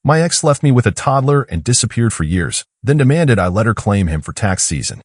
My ex left me with a toddler and disappeared for years, then demanded I let her claim him for tax season.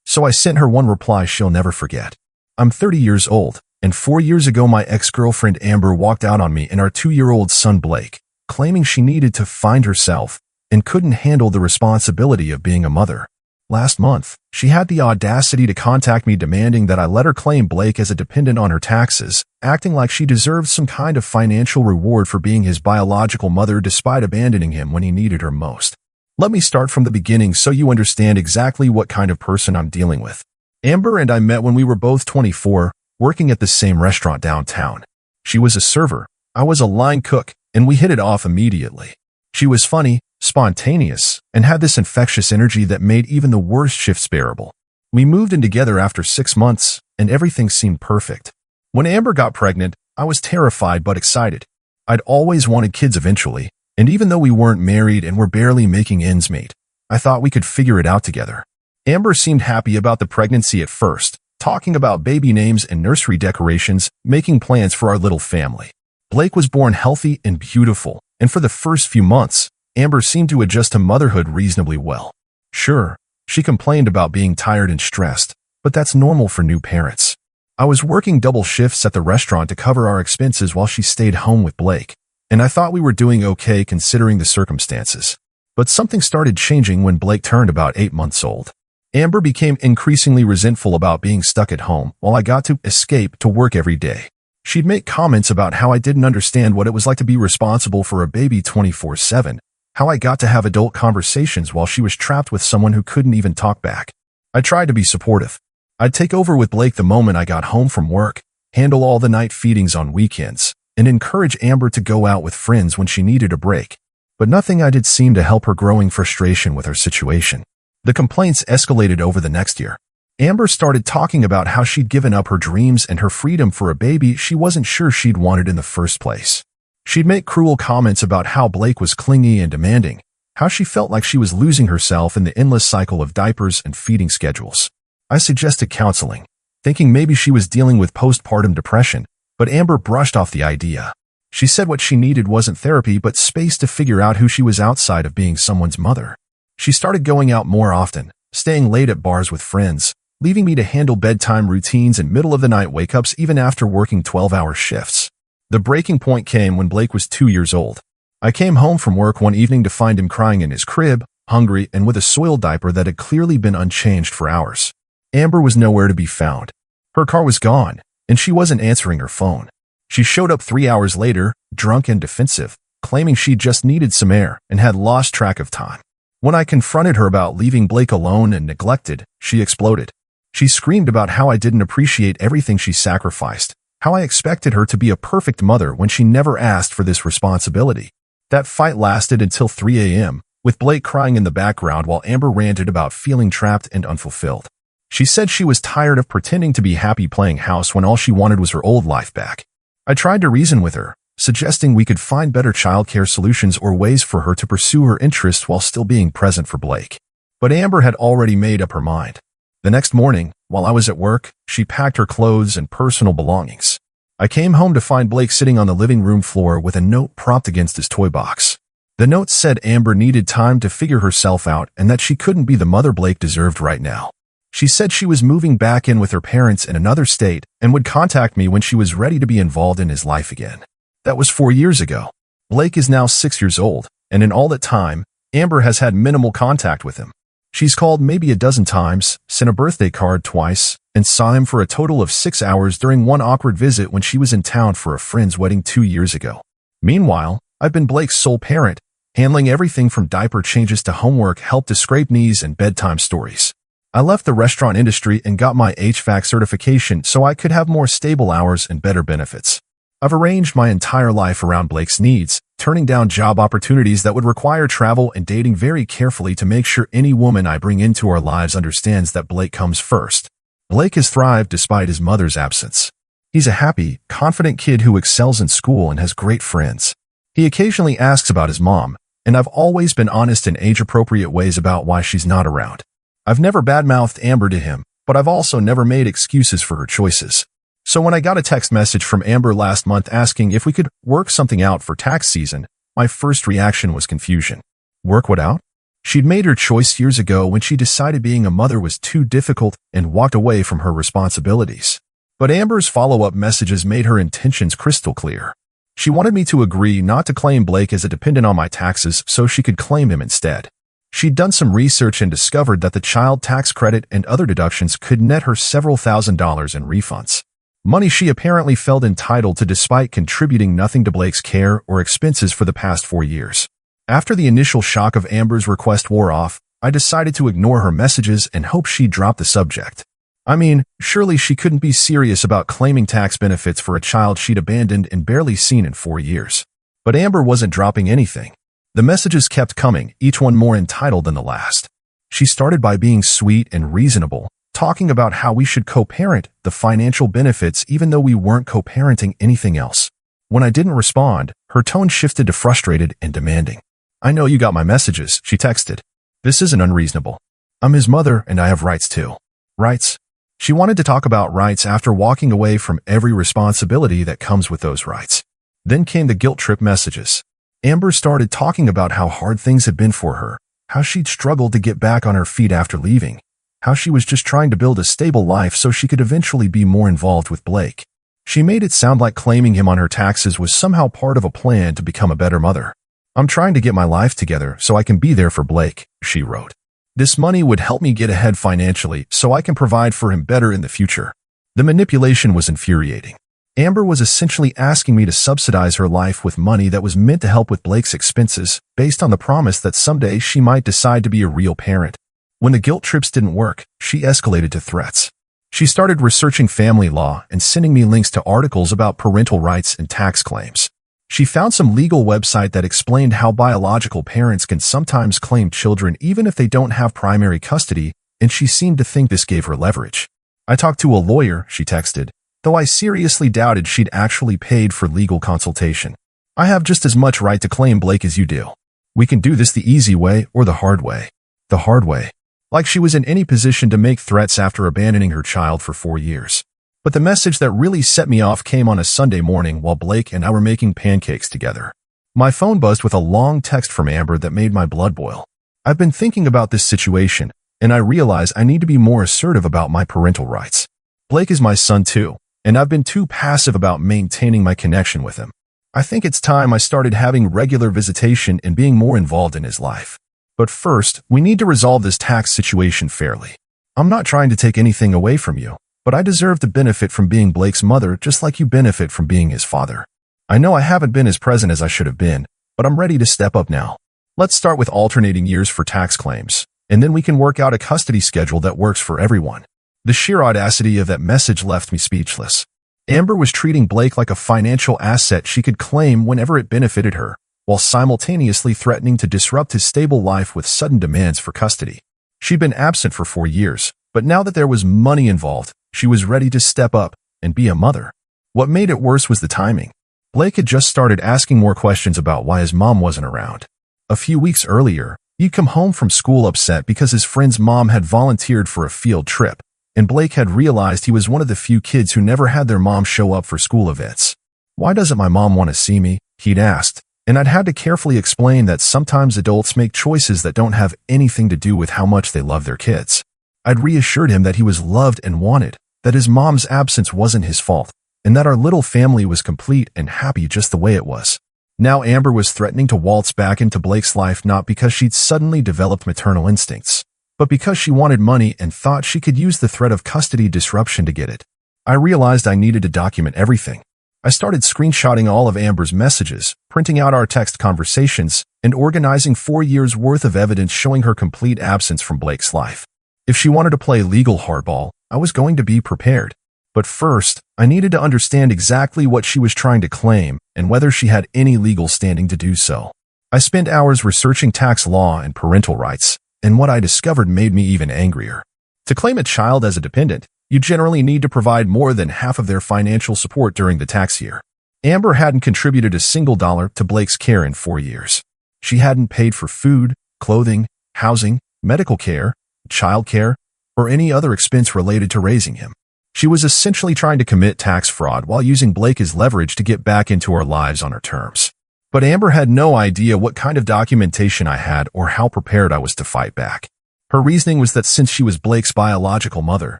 So I sent her one reply she'll never forget. I'm 30 years old, and 4 years ago my ex-girlfriend Amber walked out on me and our 2-year-old son Blake, claiming she needed to find herself and couldn't handle the responsibility of being a mother. Last month, she had the audacity to contact me demanding that I let her claim Blake as a dependent on her taxes, acting like she deserved some kind of financial reward for being his biological mother despite abandoning him when he needed her most. Let me start from the beginning so you understand exactly what kind of person I'm dealing with. Amber and I met when we were both 24, working at the same restaurant downtown. She was a server, I was a line cook, and we hit it off immediately. She was funny, spontaneous, and had this infectious energy that made even the worst shifts bearable. We moved in together after 6 months, and everything seemed perfect. When Amber got pregnant, I was terrified but excited. I'd always wanted kids eventually, and even though we weren't married and were barely making ends meet, I thought we could figure it out together. Amber seemed happy about the pregnancy at first, talking about baby names and nursery decorations, making plans for our little family. Blake was born healthy and beautiful, and for the first few months, Amber seemed to adjust to motherhood reasonably well. Sure, she complained about being tired and stressed, but that's normal for new parents. I was working double shifts at the restaurant to cover our expenses while she stayed home with Blake, and I thought we were doing okay considering the circumstances. But something started changing when Blake turned about 8 months old. Amber became increasingly resentful about being stuck at home while I got to escape to work every day. She'd make comments about how I didn't understand what it was like to be responsible for a baby 24/7, how I got to have adult conversations while she was trapped with someone who couldn't even talk back. I tried to be supportive. I'd take over with Blake the moment I got home from work, handle all the night feedings on weekends, and encourage Amber to go out with friends when she needed a break. But nothing I did seemed to help her growing frustration with her situation. The complaints escalated over the next year. Amber started talking about how she'd given up her dreams and her freedom for a baby she wasn't sure she'd wanted in the first place. She'd make cruel comments about how Blake was clingy and demanding, how she felt like she was losing herself in the endless cycle of diapers and feeding schedules. I suggested counseling, thinking maybe she was dealing with postpartum depression, but Amber brushed off the idea. She said what she needed wasn't therapy but space to figure out who she was outside of being someone's mother. She started going out more often, staying late at bars with friends, leaving me to handle bedtime routines and middle-of-the-night wake-ups even after working 12-hour shifts. The breaking point came when Blake was 2 years old. I came home from work one evening to find him crying in his crib, hungry and with a soiled diaper that had clearly been unchanged for hours. Amber was nowhere to be found. Her car was gone, and she wasn't answering her phone. She showed up 3 hours later, drunk and defensive, claiming she just needed some air and had lost track of time. When I confronted her about leaving Blake alone and neglected, she exploded. She screamed about how I didn't appreciate everything she sacrificed, how I expected her to be a perfect mother when she never asked for this responsibility. That fight lasted until 3 a.m., with Blake crying in the background while Amber ranted about feeling trapped and unfulfilled. She said she was tired of pretending to be happy playing house when all she wanted was her old life back. I tried to reason with her, suggesting we could find better childcare solutions or ways for her to pursue her interests while still being present for Blake. But Amber had already made up her mind. The next morning, while I was at work, she packed her clothes and personal belongings. I came home to find Blake sitting on the living room floor with a note propped against his toy box. The note said Amber needed time to figure herself out and that she couldn't be the mother Blake deserved right now. She said she was moving back in with her parents in another state and would contact me when she was ready to be involved in his life again. That was 4 years ago. Blake is now 6 years old, and in all that time, Amber has had minimal contact with him. She's called maybe a dozen times, sent a birthday card twice, and saw him for a total of 6 hours during one awkward visit when she was in town for a friend's wedding 2 years ago. Meanwhile, I've been Blake's sole parent, handling everything from diaper changes to homework, help to scrape knees and bedtime stories. I left the restaurant industry and got my HVAC certification so I could have more stable hours and better benefits. I've arranged my entire life around Blake's needs, turning down job opportunities that would require travel and dating very carefully to make sure any woman I bring into our lives understands that Blake comes first. Blake has thrived despite his mother's absence. He's a happy, confident kid who excels in school and has great friends. He occasionally asks about his mom, and I've always been honest in age-appropriate ways about why she's not around. I've never badmouthed Amber to him, but I've also never made excuses for her choices. So when I got a text message from Amber last month asking if we could work something out for tax season, My first reaction was confusion. Work what out? She'd made her choice years ago when she decided being a mother was too difficult and walked away from her responsibilities. But Amber's follow-up messages made her intentions crystal clear. She wanted me to agree not to claim Blake as a dependent on my taxes so she could claim him instead. She'd done some research and discovered that the child tax credit and other deductions could net her several $1,000s in refunds. Money she apparently felt entitled to despite contributing nothing to Blake's care or expenses for the past 4 years. After the initial shock of Amber's request wore off, I decided to ignore her messages and hope she'd drop the subject. I mean, surely she couldn't be serious about claiming tax benefits for a child she'd abandoned and barely seen in 4 years. But Amber wasn't dropping anything. The messages kept coming, each one more entitled than the last. She started by being sweet and reasonable, talking about how we should co-parent the financial benefits even though we weren't co-parenting anything else. When I didn't respond, her tone shifted to frustrated and demanding. "I know you got my messages," she texted. "This isn't unreasonable. I'm his mother and I have rights too." Rights? She wanted to talk about rights after walking away from every responsibility that comes with those rights. Then came the guilt trip messages. Amber started talking about how hard things had been for her, how she'd struggled to get back on her feet after leaving, how she was just trying to build a stable life so she could eventually be more involved with Blake. She made it sound like claiming him on her taxes was somehow part of a plan to become a better mother. "I'm trying to get my life together so I can be there for Blake," she wrote. "This money would help me get ahead financially so I can provide for him better in the future." The manipulation was infuriating. Amber was essentially asking me to subsidize her life with money that was meant to help with Blake's expenses, based on the promise that someday she might decide to be a real parent. When the guilt trips didn't work, she escalated to threats. She started researching family law and sending me links to articles about parental rights and tax claims. She found some legal website that explained how biological parents can sometimes claim children even if they don't have primary custody, and she seemed to think this gave her leverage. "I talked to a lawyer," she texted, though I seriously doubted she'd actually paid for legal consultation. "I have just as much right to claim Blake as you do. We can do this the easy way or the hard way." The hard way. Like she was in any position to make threats after abandoning her child for 4 years. But the message that really set me off came on a Sunday morning while Blake and I were making pancakes together. My phone buzzed with a long text from Amber that made my blood boil. "I've been thinking about this situation, and I realize I need to be more assertive about my parental rights. Blake is my son too, and I've been too passive about maintaining my connection with him. I think it's time I started having regular visitation and being more involved in his life. But first, we need to resolve this tax situation fairly. I'm not trying to take anything away from you, but I deserve to benefit from being Blake's mother just like you benefit from being his father. I know I haven't been as present as I should have been, but I'm ready to step up now. Let's start with alternating years for tax claims, and then we can work out a custody schedule that works for everyone." The sheer audacity of that message left me speechless. Amber was treating Blake like a financial asset she could claim whenever it benefited her, while simultaneously threatening to disrupt his stable life with sudden demands for custody. She'd been absent for 4 years, but now that there was money involved, she was ready to step up and be a mother. What made it worse was the timing. Blake had just started asking more questions about why his mom wasn't around. A few weeks earlier, he'd come home from school upset because his friend's mom had volunteered for a field trip, and Blake had realized he was one of the few kids who never had their mom show up for school events. "Why doesn't my mom want to see me?" he'd asked, and I'd had to carefully explain that sometimes adults make choices that don't have anything to do with how much they love their kids. I'd reassured him that he was loved and wanted, that his mom's absence wasn't his fault, and that our little family was complete and happy just the way it was. Now Amber was threatening to waltz back into Blake's life not because she'd suddenly developed maternal instincts, but because she wanted money and thought she could use the threat of custody disruption to get it. I realized I needed to document everything. I started screenshotting all of Amber's messages, printing out our text conversations, and organizing 4 years' worth of evidence showing her complete absence from Blake's life. If she wanted to play legal hardball, I was going to be prepared. But first, I needed to understand exactly what she was trying to claim and whether she had any legal standing to do so. I spent hours researching tax law and parental rights, and what I discovered made me even angrier. To claim a child as a dependent, you generally need to provide more than half of their financial support during the tax year. Amber hadn't contributed a single dollar to Blake's care in 4 years. She hadn't paid for food, clothing, housing, medical care, child care, or any other expense related to raising him. She was essentially trying to commit tax fraud while using Blake as leverage to get back into our lives on her terms. But Amber had no idea what kind of documentation I had or how prepared I was to fight back. Her reasoning was that since she was Blake's biological mother,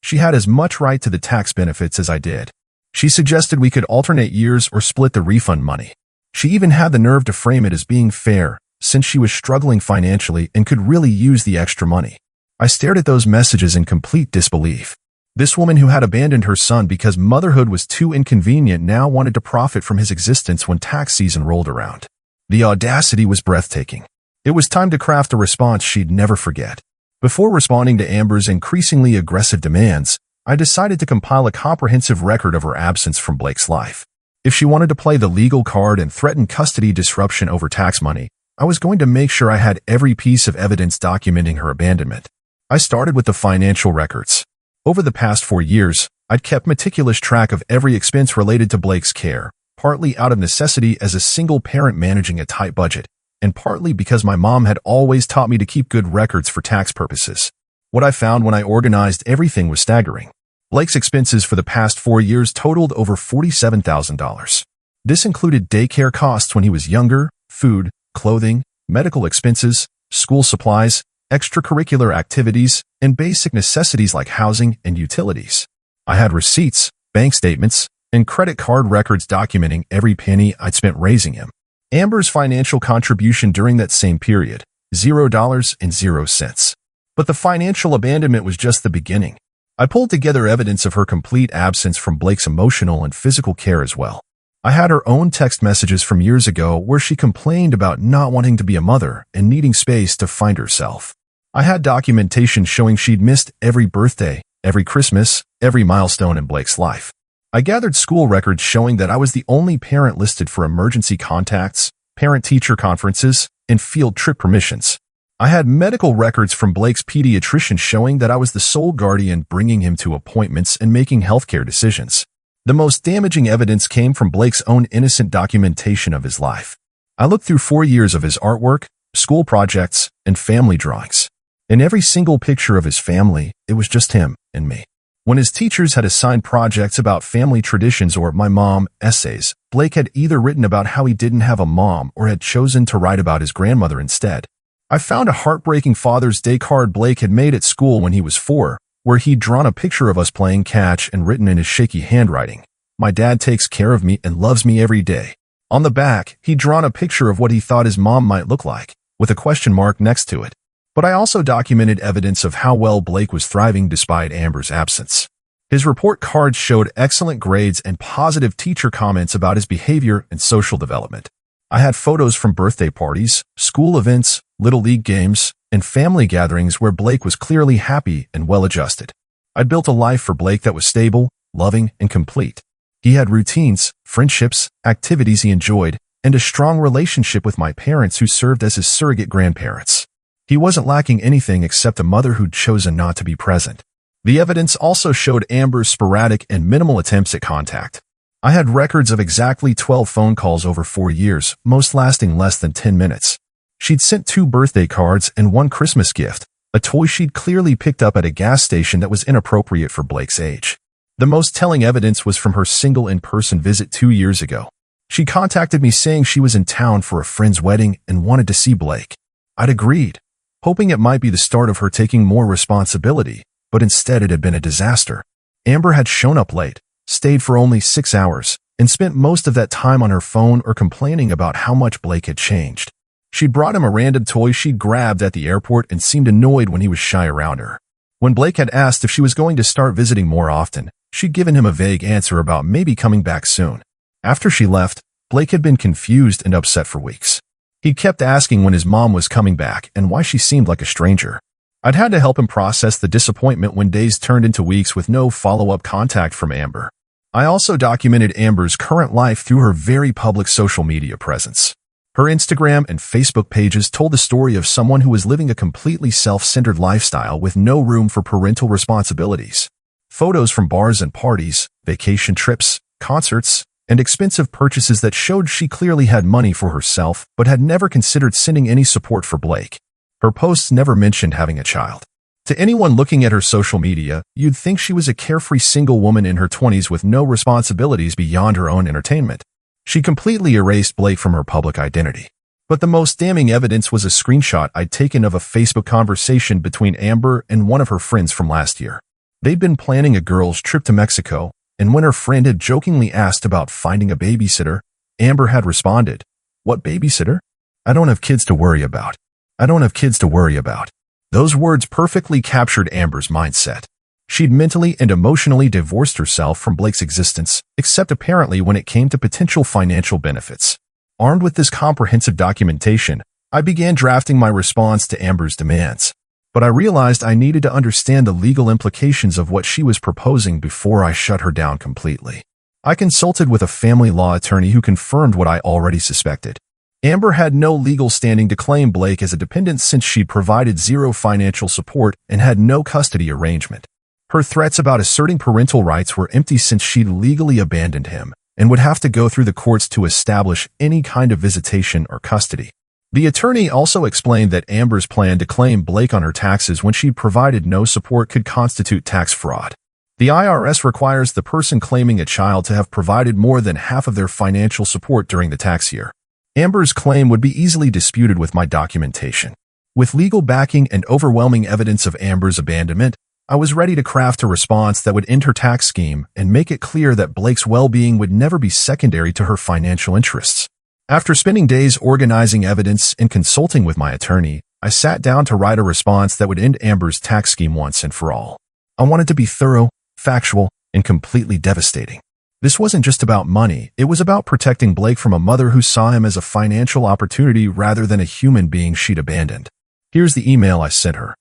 she had as much right to the tax benefits as I did. She suggested we could alternate years or split the refund money. She even had the nerve to frame it as being fair, since she was struggling financially and could really use the extra money. I stared at those messages in complete disbelief. This woman who had abandoned her son because motherhood was too inconvenient now wanted to profit from his existence when tax season rolled around. The audacity was breathtaking. It was time to craft a response she'd never forget. Before responding to Amber's increasingly aggressive demands, I decided to compile a comprehensive record of her absence from Blake's life. If she wanted to play the legal card and threaten custody disruption over tax money, I was going to make sure I had every piece of evidence documenting her abandonment. I started with the financial records. Over the past 4 years, I'd kept meticulous track of every expense related to Blake's care, partly out of necessity as a single parent managing a tight budget, and partly because my mom had always taught me to keep good records for tax purposes. What I found when I organized everything was staggering. Blake's expenses for the past 4 years totaled over $47,000. This included daycare costs when he was younger, food, clothing, medical expenses, school supplies, extracurricular activities, and basic necessities like housing and utilities. I had receipts, bank statements, and credit card records documenting every penny I'd spent raising him. Amber's financial contribution during that same period, $0. But the financial abandonment was just the beginning. I pulled together evidence of her complete absence from Blake's emotional and physical care as well. I had her own text messages from years ago where she complained about not wanting to be a mother and needing space to find herself. I had documentation showing she'd missed every birthday, every Christmas, every milestone in Blake's life. I gathered school records showing that I was the only parent listed for emergency contacts, parent-teacher conferences, and field trip permissions. I had medical records from Blake's pediatrician showing that I was the sole guardian bringing him to appointments and making healthcare decisions. The most damaging evidence came from Blake's own innocent documentation of his life. I looked through 4 years of his artwork, school projects, and family drawings. In every single picture of his family, it was just him and me. When his teachers had assigned projects about family traditions or my mom essays, Blake had either written about how he didn't have a mom or had chosen to write about his grandmother instead. I found a heartbreaking Father's Day card Blake had made at school when he was 4, where he'd drawn a picture of us playing catch and written in his shaky handwriting, "My dad takes care of me and loves me every day." On the back, he'd drawn a picture of what he thought his mom might look like, with a question mark next to it. But I also documented evidence of how well Blake was thriving despite Amber's absence. His report cards showed excellent grades and positive teacher comments about his behavior and social development. I had photos from birthday parties, school events, little league games, and family gatherings where Blake was clearly happy and well-adjusted. I'd built a life for Blake that was stable, loving, and complete. He had routines, friendships, activities he enjoyed, and a strong relationship with my parents who served as his surrogate grandparents. He wasn't lacking anything except a mother who'd chosen not to be present. The evidence also showed Amber's sporadic and minimal attempts at contact. I had records of exactly 12 phone calls over 4 years, most lasting less than 10 minutes. She'd sent 2 birthday cards and 1 Christmas gift, a toy she'd clearly picked up at a gas station that was inappropriate for Blake's age. The most telling evidence was from her single in-person visit 2 years ago. She contacted me saying she was in town for a friend's wedding and wanted to see Blake. I'd agreed, hoping it might be the start of her taking more responsibility, but instead it had been a disaster. Amber had shown up late, stayed for only 6 hours, and spent most of that time on her phone or complaining about how much Blake had changed. She'd brought him a random toy she'd grabbed at the airport and seemed annoyed when he was shy around her. When Blake had asked if she was going to start visiting more often, she'd given him a vague answer about maybe coming back soon. After she left, Blake had been confused and upset for weeks. He'd kept asking when his mom was coming back and why she seemed like a stranger. I'd had to help him process the disappointment when days turned into weeks with no follow-up contact from Amber. I also documented Amber's current life through her very public social media presence. Her Instagram and Facebook pages told the story of someone who was living a completely self-centered lifestyle with no room for parental responsibilities. Photos from bars and parties, vacation trips, concerts, and expensive purchases that showed she clearly had money for herself but had never considered sending any support for Blake. Her posts never mentioned having a child. To anyone looking at her social media, you'd think she was a carefree single woman in her 20s with no responsibilities beyond her own entertainment. She completely erased Blake from her public identity. But the most damning evidence was a screenshot I'd taken of a Facebook conversation between Amber and one of her friends from last year. They'd been planning a girls' trip to Mexico, and when her friend had jokingly asked about finding a babysitter, Amber had responded, "What babysitter? I don't have kids to worry about. I don't have kids to worry about." Those words perfectly captured Amber's mindset. She'd mentally and emotionally divorced herself from Blake's existence, except apparently when it came to potential financial benefits. Armed with this comprehensive documentation, I began drafting my response to Amber's demands. But I realized I needed to understand the legal implications of what she was proposing before I shut her down completely. I consulted with a family law attorney who confirmed what I already suspected. Amber had no legal standing to claim Blake as a dependent since she'd provided zero financial support and had no custody arrangement. Her threats about asserting parental rights were empty since she'd legally abandoned him and would have to go through the courts to establish any kind of visitation or custody. The attorney also explained that Amber's plan to claim Blake on her taxes when she provided no support could constitute tax fraud. The IRS requires the person claiming a child to have provided more than half of their financial support during the tax year. Amber's claim would be easily disputed with my documentation. With legal backing and overwhelming evidence of Amber's abandonment, I was ready to craft a response that would end her tax scheme and make it clear that Blake's well-being would never be secondary to her financial interests. After spending days organizing evidence and consulting with my attorney, I sat down to write a response that would end Amber's tax scheme once and for all. I wanted to be thorough, factual, and completely devastating. This wasn't just about money, it was about protecting Blake from a mother who saw him as a financial opportunity rather than a human being she'd abandoned. Here's the email I sent her.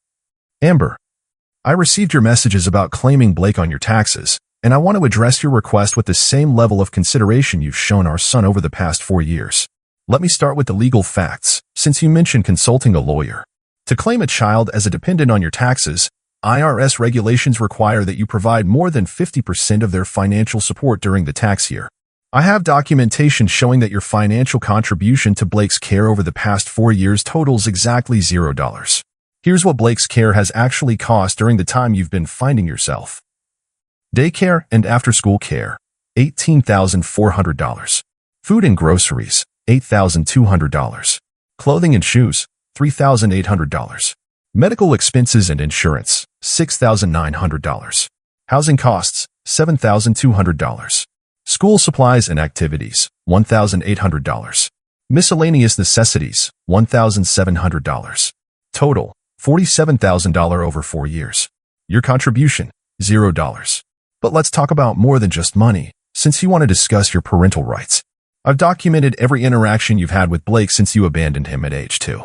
Amber, I received your messages about claiming Blake on your taxes, and I want to address your request with the same level of consideration you've shown our son over the past 4 years. Let me start with the legal facts, since you mentioned consulting a lawyer. To claim a child as a dependent on your taxes, IRS regulations require that you provide more than 50% of their financial support during the tax year. I have documentation showing that your financial contribution to Blake's care over the past 4 years totals exactly $0. Here's what Blake's care has actually cost during the time you've been finding yourself. Daycare and after-school care, $18,400. Food and groceries, $8,200. Clothing and shoes, $3,800. Medical expenses and insurance, $6,900. Housing costs, $7,200. School supplies and activities, $1,800. Miscellaneous necessities, $1,700. Total, $47,000 over 4 years. Your contribution, $0. But let's talk about more than just money, since you want to discuss your parental rights. I've documented every interaction you've had with Blake since you abandoned him at age 2.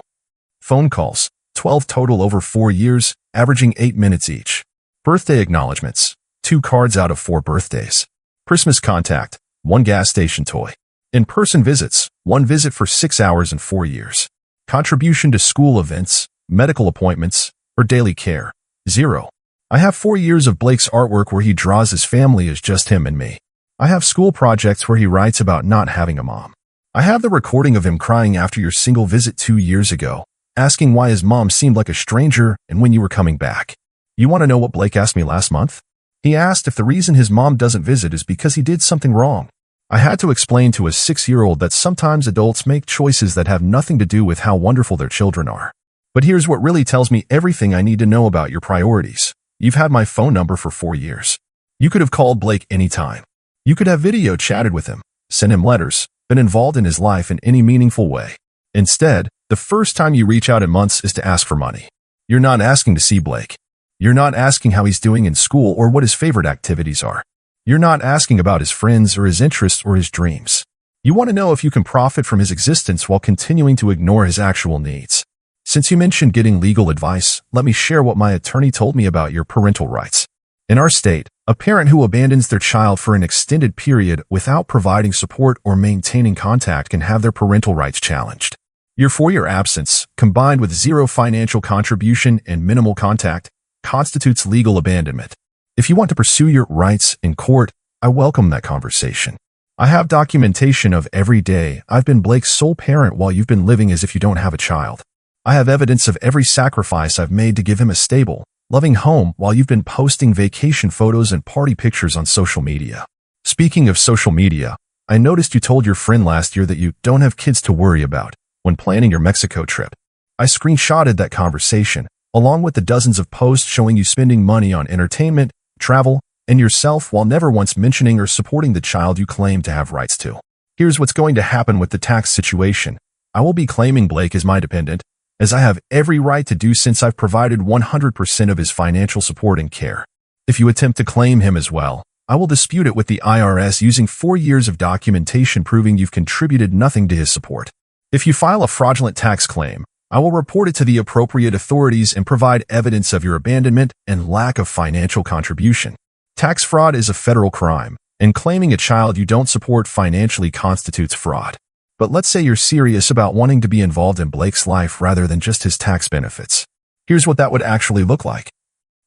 Phone calls, 12 total over 4 years, averaging 8 minutes each. Birthday acknowledgments, 2 cards out of 4 birthdays. Christmas contact, 1 gas station toy. In-person visits, 1 visit for 6 hours in 4 years. Contribution to school events, medical appointments, or daily care, 0. I have 4 years of Blake's artwork where he draws his family as just him and me. I have school projects where he writes about not having a mom. I have the recording of him crying after your single visit 2 years ago, asking why his mom seemed like a stranger and when you were coming back. You want to know what Blake asked me last month? He asked if the reason his mom doesn't visit is because he did something wrong. I had to explain to a 6-year-old that sometimes adults make choices that have nothing to do with how wonderful their children are. But here's what really tells me everything I need to know about your priorities. You've had my phone number for 4 years. You could have called Blake anytime. You could have video chatted with him, sent him letters, been involved in his life in any meaningful way. Instead, the first time you reach out in months is to ask for money. You're not asking to see Blake. You're not asking how he's doing in school or what his favorite activities are. You're not asking about his friends or his interests or his dreams. You want to know if you can profit from his existence while continuing to ignore his actual needs. Since you mentioned getting legal advice, let me share what my attorney told me about your parental rights. In our state, a parent who abandons their child for an extended period without providing support or maintaining contact can have their parental rights challenged. Your 4-year absence, combined with 0 financial contribution and minimal contact, constitutes legal abandonment. If you want to pursue your rights in court, I welcome that conversation. I have documentation of every day I've been Blake's sole parent while you've been living as if you don't have a child. I have evidence of every sacrifice I've made to give him a stable, loving home while you've been posting vacation photos and party pictures on social media. Speaking of social media, I noticed you told your friend last year that you don't have kids to worry about when planning your Mexico trip. I screenshotted that conversation, along with the dozens of posts showing you spending money on entertainment, travel, and yourself while never once mentioning or supporting the child you claim to have rights to. Here's what's going to happen with the tax situation. I will be claiming Blake as my dependent, as I have every right to do since I've provided 100% of his financial support and care. If you attempt to claim him as well, I will dispute it with the IRS using 4 years of documentation proving you've contributed nothing to his support. If you file a fraudulent tax claim, I will report it to the appropriate authorities and provide evidence of your abandonment and lack of financial contribution. Tax fraud is a federal crime, and claiming a child you don't support financially constitutes fraud. But let's say you're serious about wanting to be involved in Blake's life rather than just his tax benefits. Here's what that would actually look like.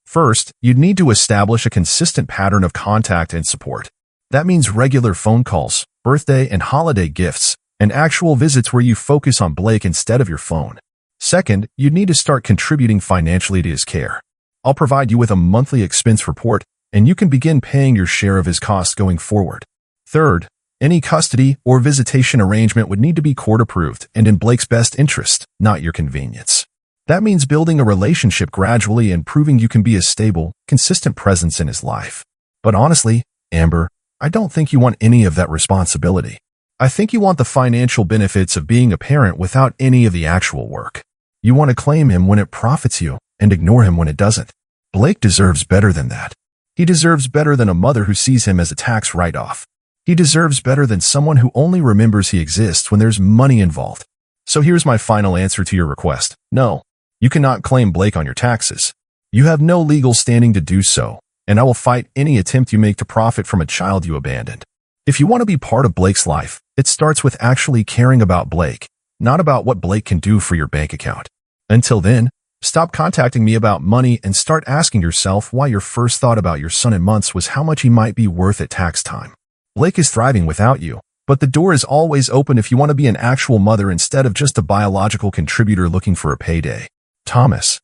First, you'd need to establish a consistent pattern of contact and support. That means regular phone calls, birthday and holiday gifts, and actual visits where you focus on Blake instead of your phone. Second, you'd need to start contributing financially to his care. I'll provide you with a monthly expense report, and you can begin paying your share of his costs going forward. Third, any custody or visitation arrangement would need to be court-approved and in Blake's best interest, not your convenience. That means building a relationship gradually and proving you can be a stable, consistent presence in his life. But honestly, Amber, I don't think you want any of that responsibility. I think you want the financial benefits of being a parent without any of the actual work. You want to claim him when it profits you and ignore him when it doesn't. Blake deserves better than that. He deserves better than a mother who sees him as a tax write-off. He deserves better than someone who only remembers he exists when there's money involved. So here's my final answer to your request. No, you cannot claim Blake on your taxes. You have no legal standing to do so, and I will fight any attempt you make to profit from a child you abandoned. If you want to be part of Blake's life, it starts with actually caring about Blake, not about what Blake can do for your bank account. Until then, stop contacting me about money and start asking yourself why your first thought about your son in months was how much he might be worth at tax time. Blake is thriving without you, but the door is always open if you want to be an actual mother instead of just a biological contributor looking for a payday. Thomas.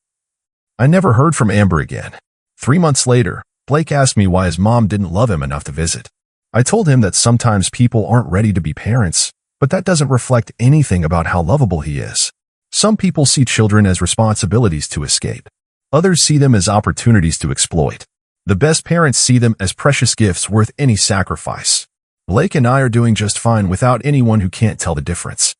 I never heard from Amber again. 3 months later, Blake asked me why his mom didn't love him enough to visit. I told him that sometimes people aren't ready to be parents, but that doesn't reflect anything about how lovable he is. Some people see children as responsibilities to escape. Others see them as opportunities to exploit. The best parents see them as precious gifts worth any sacrifice. Blake and I are doing just fine without anyone who can't tell the difference.